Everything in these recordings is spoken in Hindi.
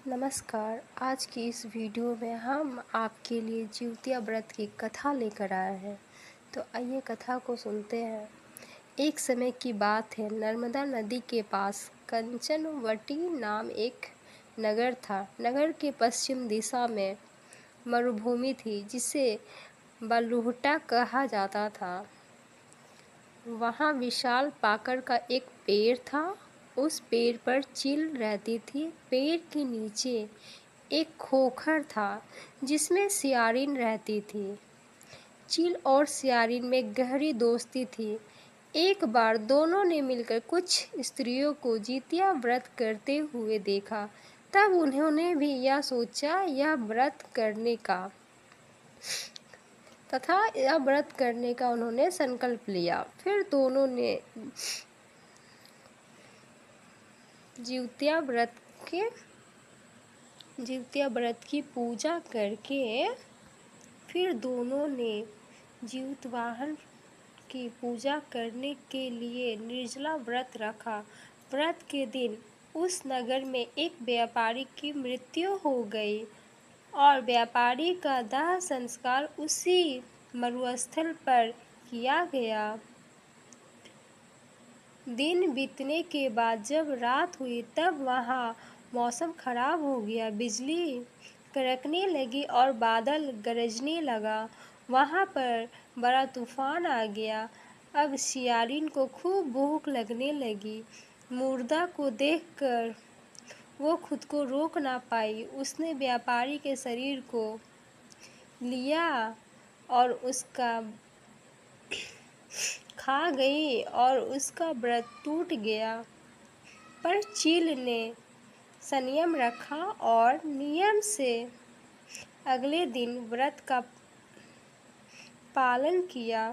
नमस्कार। आज की इस वीडियो में हम आपके लिए जिउतिया व्रत की कथा लेकर आए हैं। तो आइए कथा को सुनते हैं। एक समय की बात है, नर्मदा नदी के पास कंचनवटी नाम एक नगर था। नगर के पश्चिम दिशा में मरुभूमि थी, जिसे बलूहटा कहा जाता था। वहाँ विशाल पाकर का एक पेड़ था। उस पेड़ पर चील रहती थी। पेड़ के नीचे एक खोखर था, जिसमें सियारिन रहती थी। चील और सियारिन में गहरी दोस्ती थी। एक बार दोनों ने मिलकर कुछ स्त्रियों को जितिया व्रत करते हुए देखा। तब उन्होंने भी यह सोचा, यह व्रत करने का उन्होंने संकल्प लिया। फिर दोनों ने जिउतिया व्रत की पूजा करके जिउतवाहन की पूजा करने के लिए निर्जला व्रत रखा। व्रत के दिन उस नगर में एक व्यापारी की मृत्यु हो गई और व्यापारी का दाह संस्कार उसी मरुस्थल पर किया गया। दिन बीतने के बाद जब रात हुई, तब वहाँ मौसम खराब हो गया। बिजली कड़कने लगी और बादल गरजने लगा। वहाँ पर बड़ा तूफान आ गया। अब सियारिन को खूब भूख लगने लगी। मुर्दा को देखकर वो खुद को रोक ना पाई। उसने व्यापारी के शरीर को लिया और उसका खा गई और उसका व्रत टूट गया। पर चील ने संयम रखा और नियम से अगले दिन व्रत का पालन किया।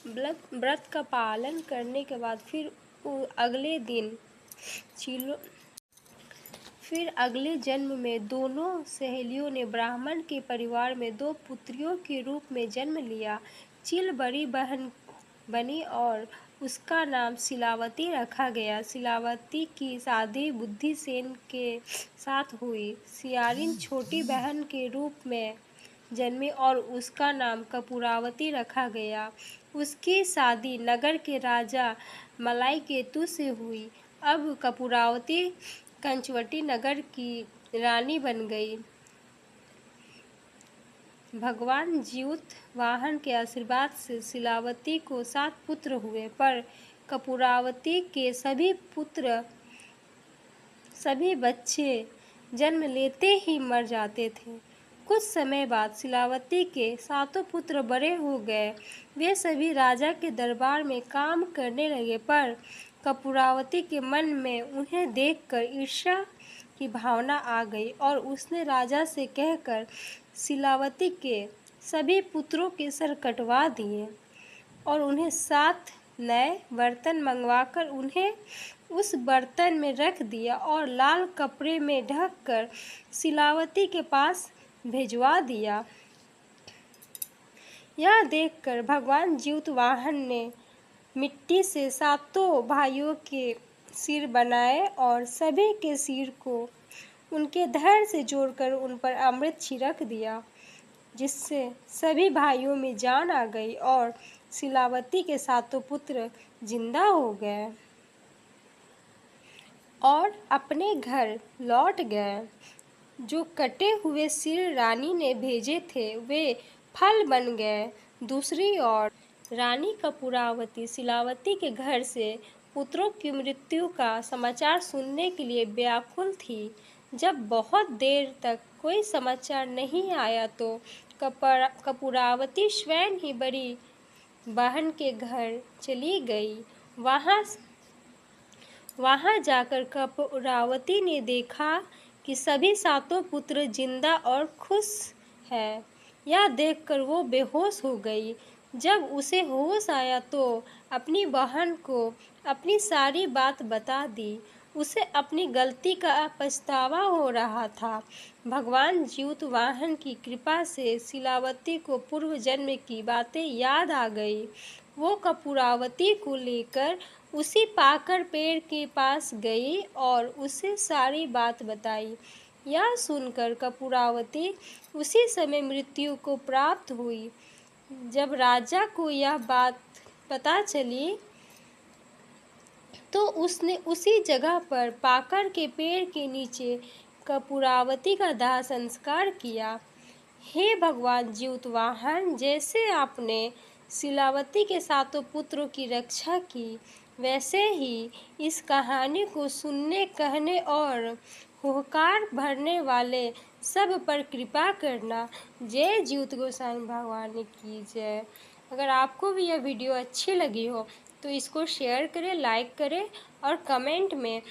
व्रत का पालन करने के बाद फिर अगले जन्म में दोनों सहेलियों ने ब्राह्मण के परिवार में 2 पुत्रियों के रूप में जन्म लिया। चील बड़ी बहन बनी और उसका नाम शिलावती रखा गया। शिलावती की शादी बुद्धिसेन के साथ हुई। सियारिन छोटी बहन के रूप में जन्मी और उसका नाम कपूरावती रखा गया। उसकी शादी नगर के राजा मलाईकेतु से हुई। अब कपूरावती कंचवटी नगर की रानी बन गई। भगवान जिउतवाहन के आशीर्वाद से शिलावती को 7 पुत्र हुए, पर कपूरावती के सभी बच्चे जन्म लेते ही मर जाते थे। कुछ समय बाद शिलावती के 7 पुत्र बड़े हो गए। वे सभी राजा के दरबार में काम करने लगे, पर कपूरावती के मन में उन्हें देखकर ईर्ष्या की भावना आ गई और उसने राजा से कहकर शिलावती के सभी पुत्रों के सर कटवा दिए और उन्हें 7 नए बर्तन मंगवाकर उन्हें उस बर्तन में रख दिया और लाल कपड़े में ढककर शिलावती के पास भिजवा दिया। यह देखकर भगवान जिउतवाहन ने मिट्टी से 7 भाइयों के सिर बनाए और सभी के सिर को उनके धड़ से जोड़कर उन पर अमृत छिड़क दिया, जिससे सभी भाइयों में जान आ गई और शिलावती के 7 पुत्र जिंदा हो गए और अपने घर लौट गए। जो कटे हुए सिर रानी ने भेजे थे, वे फल बन गए। दूसरी ओर रानी कपूरावती शिलावती के घर से पुत्रों की मृत्यु का समाचार सुनने के लिए व्याकुल थी। जब बहुत देर तक कोई समाचार नहीं आया, तो कपूरावती स्वयं ही बड़ी बहन के घर चली गई। वहां जाकर कपूरावती ने देखा कि सभी 7 पुत्र जिंदा और खुश हैं। यह देखकर वो बेहोश हो गई। जब उसे होश आया तो अपनी बहन को अपनी सारी बात बता दी। उसे अपनी गलती का पछतावा हो रहा था। भगवान जिउतवाहन की कृपा से शिलावती को पूर्व जन्म की बातें याद आ गई। वो कपूरावती को लेकर उसी पाकर पेड़ के पास गई और उसे सारी बात बताई। यह सुनकर कपूरावती उसी समय मृत्यु को प्राप्त हुई। जब राजा को यह बात पता चली तो उसने उसी जगह पर पाकर के पेड़ के नीचे कपूरावती का दाह संस्कार किया। हे भगवान ज्यूतवाहन, जैसे आपने शिलावती के सातों पुत्रों की रक्षा की, वैसे ही इस कहानी को सुनने, कहने और हुंकार भरने वाले सब पर कृपा करना। जय ज्यूत गोसाई भगवान की जय। अगर आपको भी यह वीडियो अच्छी लगी हो तो इसको शेयर करें, लाइक करें और कमेंट में